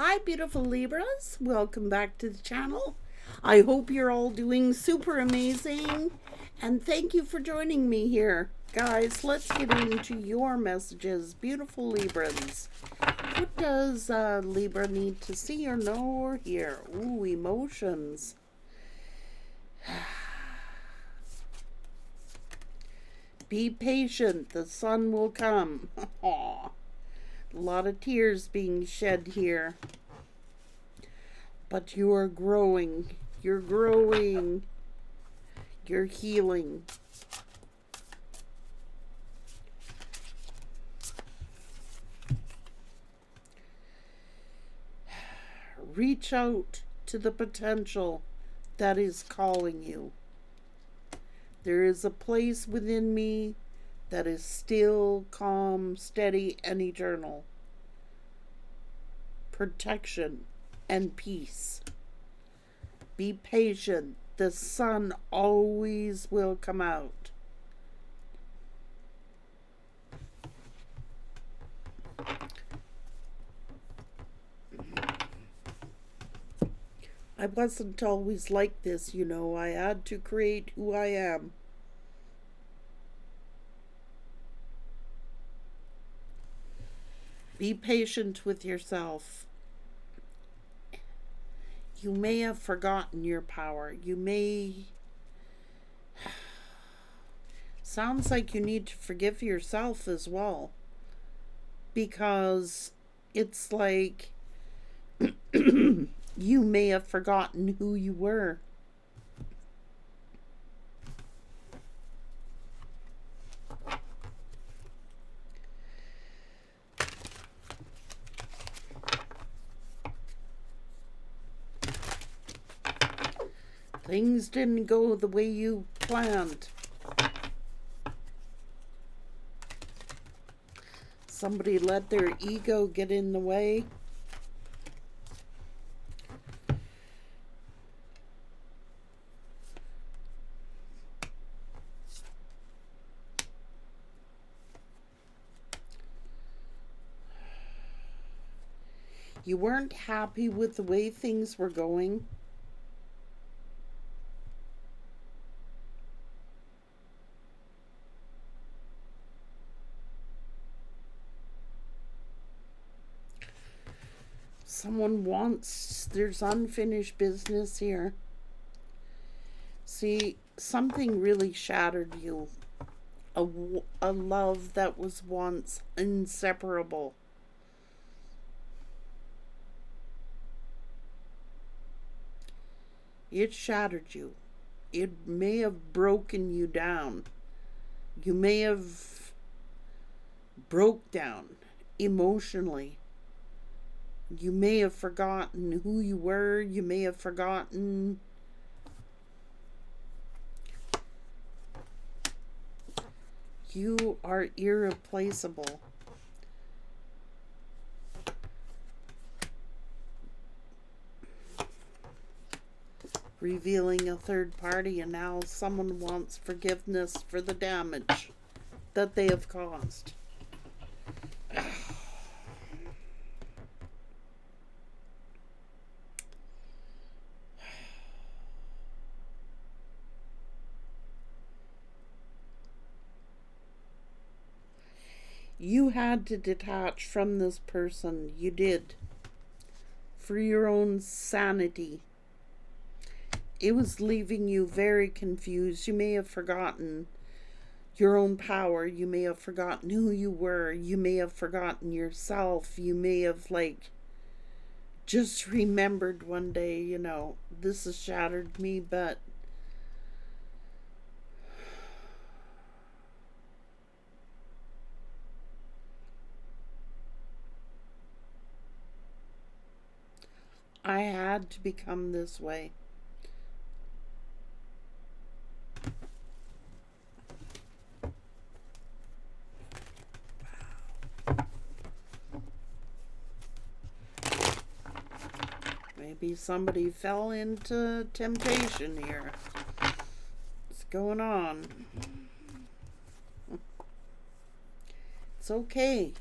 Hi, beautiful Libras. Welcome back to the channel. I hope you're all doing super amazing. And thank you for joining me here. Guys, let's get into your messages, beautiful Libras. What does Libra need to see or know or hear? Ooh, emotions. Be patient, the sun will come. Aww. A lot of tears being shed here. But you are growing. You're growing. You're healing. Reach out to the potential that is calling you. There is a place within me that is still, calm, steady, and eternal. Protection and peace. Be patient. The sun always will come out. I wasn't always like this, you know. I had to create who I am. Be patient with yourself. You may have forgotten your power. You may... Sounds like you need to forgive yourself as well. Because it's like you may have forgotten who you were. Things didn't go the way you planned. Somebody let their ego get in the way. You weren't happy with the way things were going. Someone wants, there's unfinished business here. See, something really shattered you. A love that was once inseparable. It shattered you. It may have broken you down. You may have broke down emotionally. You may have forgotten who you were. You may have forgotten you are irreplaceable. Revealing a third party, and now someone wants forgiveness for the damage that they have caused. You had to detach from this person. You did. For your own sanity. It was leaving you very confused. You may have forgotten your own power. You may have forgotten who you were. You may have forgotten yourself. You may have, just remembered one day, this has shattered me, but I had to become this way. Maybe somebody fell into temptation here. What's going on? It's okay.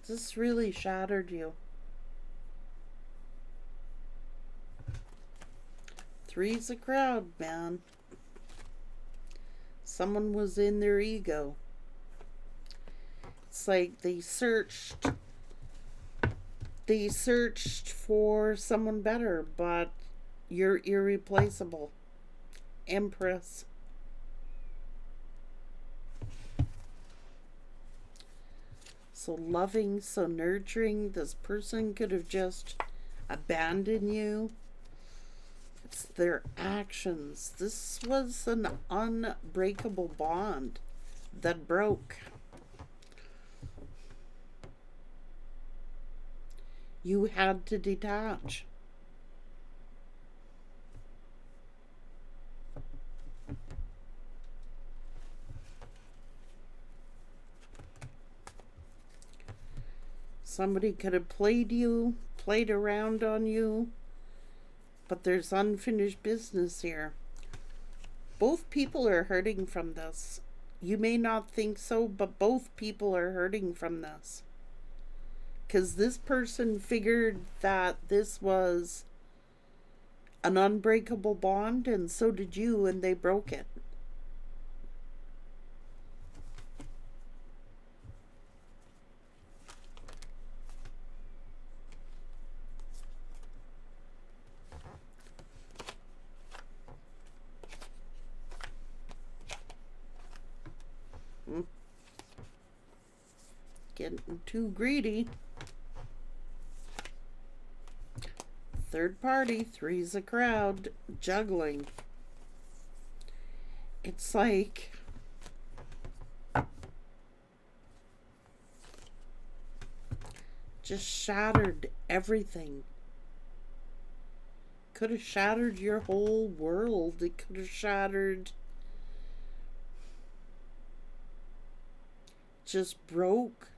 This really shattered you. Three's a crowd, man. Someone was in their ego. It's like they searched for someone better, but you're irreplaceable. Empress. So loving, so nurturing. This person could have just abandoned you. It's their actions. This was an unbreakable bond that broke. You had to detach. Somebody could have played around on you, but there's unfinished business here. Both people are hurting from this. You may not think so, but both people are hurting from this. Because this person figured that this was an unbreakable bond, and so did you, and they broke it. Getting too greedy. Third party, three's a crowd, juggling. It's like just shattered everything. Could have shattered your whole world. It could have shattered, just broke.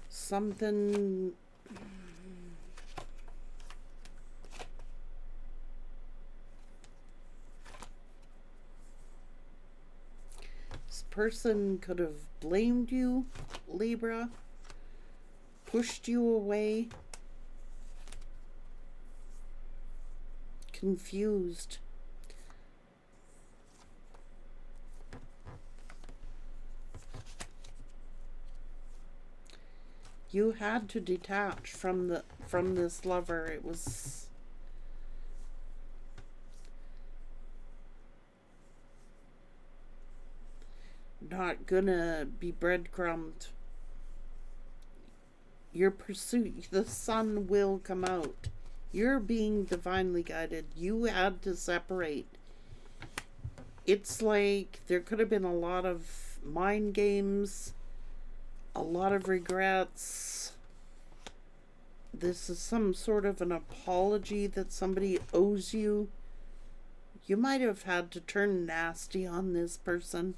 Something. This person could have blamed you, Libra, pushed you away, confused. You had to detach from this lover. It was not gonna be breadcrumbed. Your pursuit, the sun will come out. You're being divinely guided. You had to separate. It's like there could have been a lot of mind games, a lot of regrets. This is some sort of an apology that somebody owes you. You might have had to turn nasty on this person.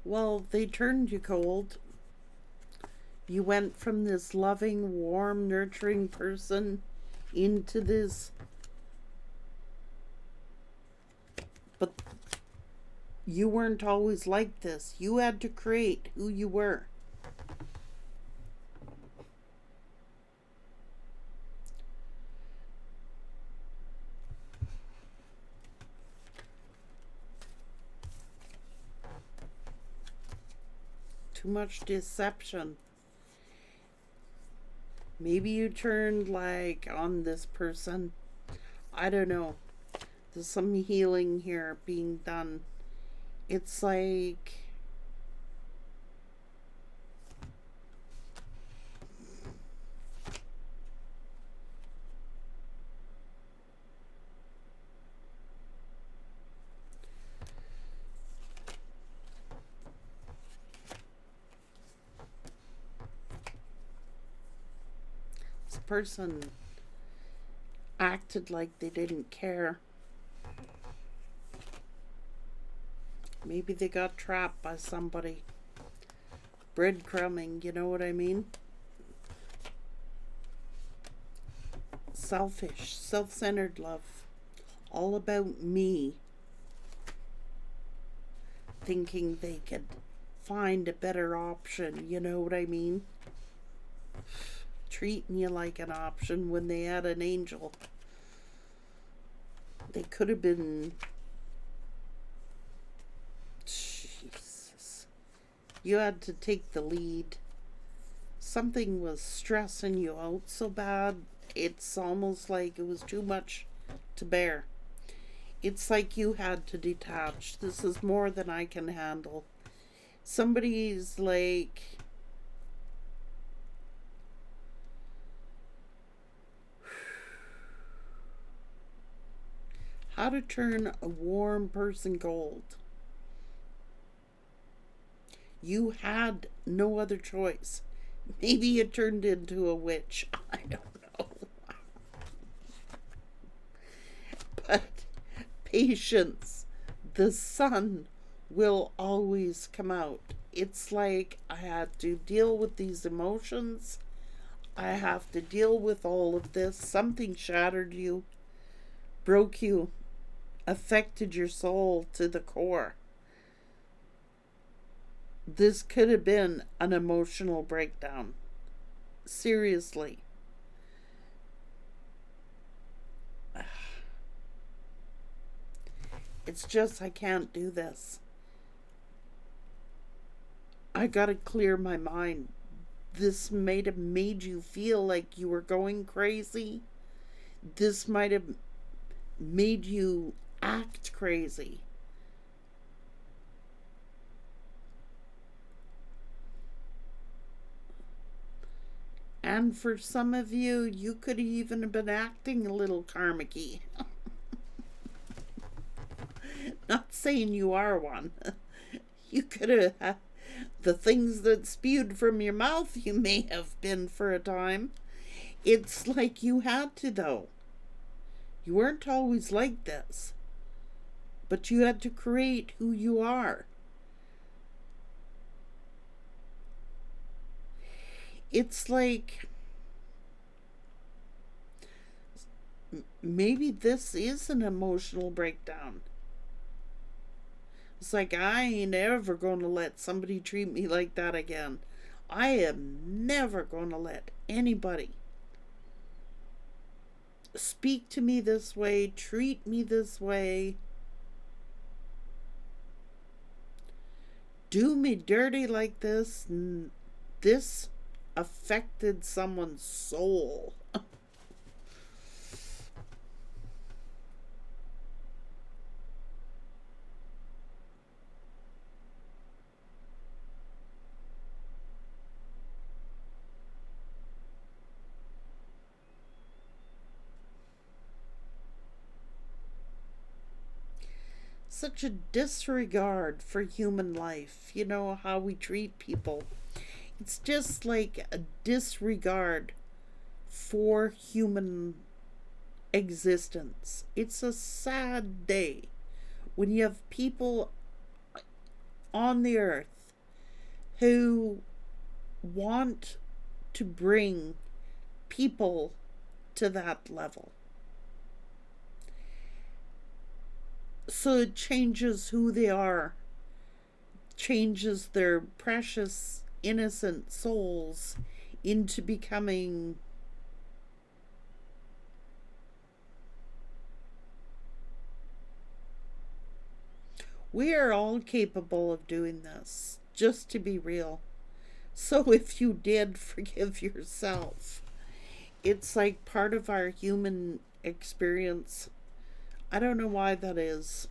Well, they turned you cold. You went from this loving, warm, nurturing person into this. But you weren't always like this. You had to create who you were. Too much deception. Maybe you turned like on this person. I don't know. There's some healing here being done. It's like person acted like they didn't care. Maybe they got trapped by somebody. Breadcrumbing, you know what I mean? Selfish, self-centered love. All about me. Thinking they could find a better option, you know what I mean? Treating you like an option when they had an angel. They could have been... Jesus. You had to take the lead. Something was stressing you out so bad, it's almost like it was too much to bear. It's like you had to detach. This is more than I can handle. Somebody's like... How to turn a warm person cold. You had no other choice. Maybe you turned into a witch. I don't know. But patience. The sun will always come out. It's like I had to deal with these emotions. I have to deal with all of this. Something shattered you, broke you, affected your soul to the core. This could have been an emotional breakdown. Seriously. It's just I can't do this. I gotta clear my mind. This might have made you feel like you were going crazy. This might have made you act crazy. And for some of you, you could even have been acting a little karmic-y. Not saying you are one. You could have... The things that spewed from your mouth, you may have been for a time. It's like you had to, though. You weren't always like this. But you had to create who you are. It's like... Maybe this is an emotional breakdown. It's like, I ain't ever going to let somebody treat me like that again. I am never going to let anybody speak to me this way, treat me this way, do me dirty like this. This affected someone's soul. Such a disregard for human life. You know, how we treat people. It's just like a disregard for human existence. It's a sad day when you have people on the earth who want to bring people to that level. So it changes who they are, changes their precious, innocent souls into becoming we are all capable of doing this, just to be real. So if you did, forgive yourself. It's like part of our human experience. I don't know why that is.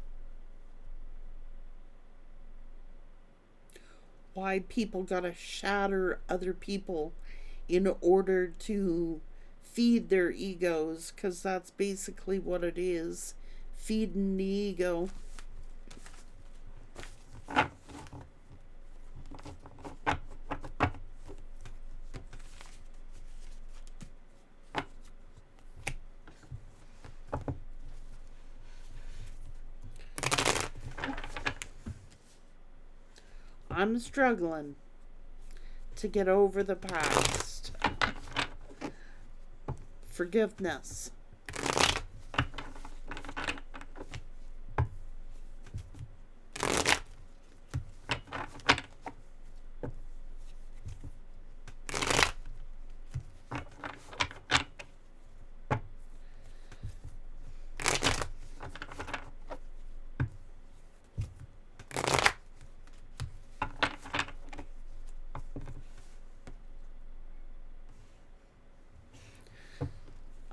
Why people gotta shatter other people in order to feed their egos, because that's basically what it is. Feeding the ego. I'm struggling to get over the past. Forgiveness.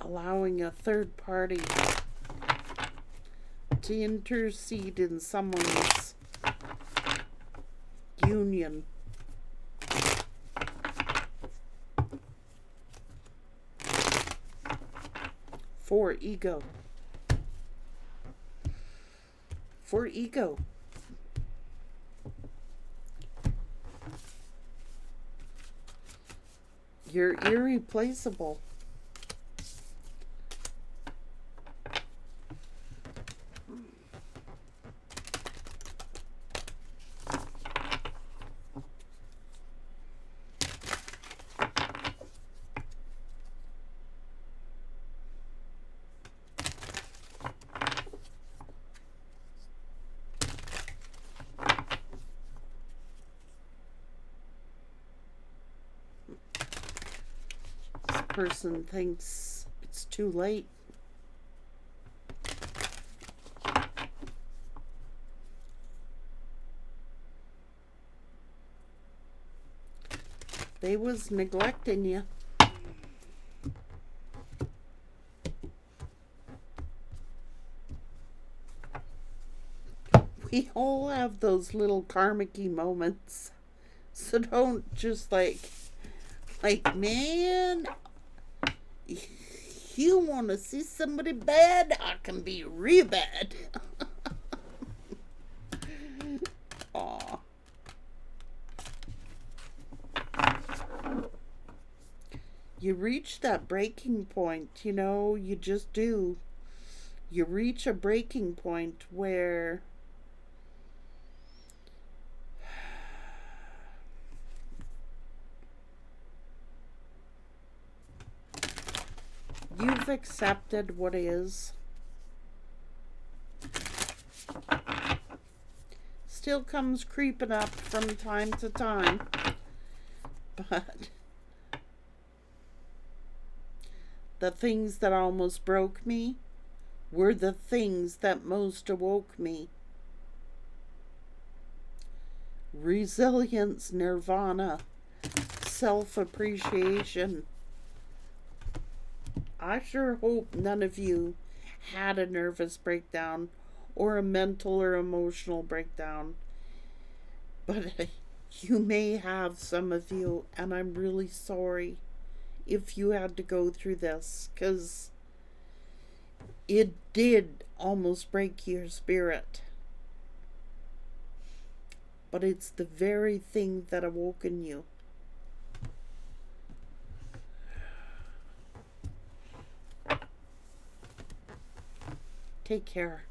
Allowing a third party to intercede in someone's union. For ego. For ego. You're irreplaceable. Person thinks it's too late. They was neglecting you. We all have those little karmic-y moments. So don't just like, man, you want to see somebody bad? I can be real bad. Aw. You reach that breaking point, you just do. You reach a breaking point where you've accepted what is. Still comes creeping up from time to time. But the things that almost broke me were the things that most awoke me. Resilience, nirvana, self-appreciation. I sure hope none of you had a nervous breakdown or a mental or emotional breakdown. But you may have, some of you, and I'm really sorry if you had to go through this, because it did almost break your spirit. But it's the very thing that awoken you. Take care.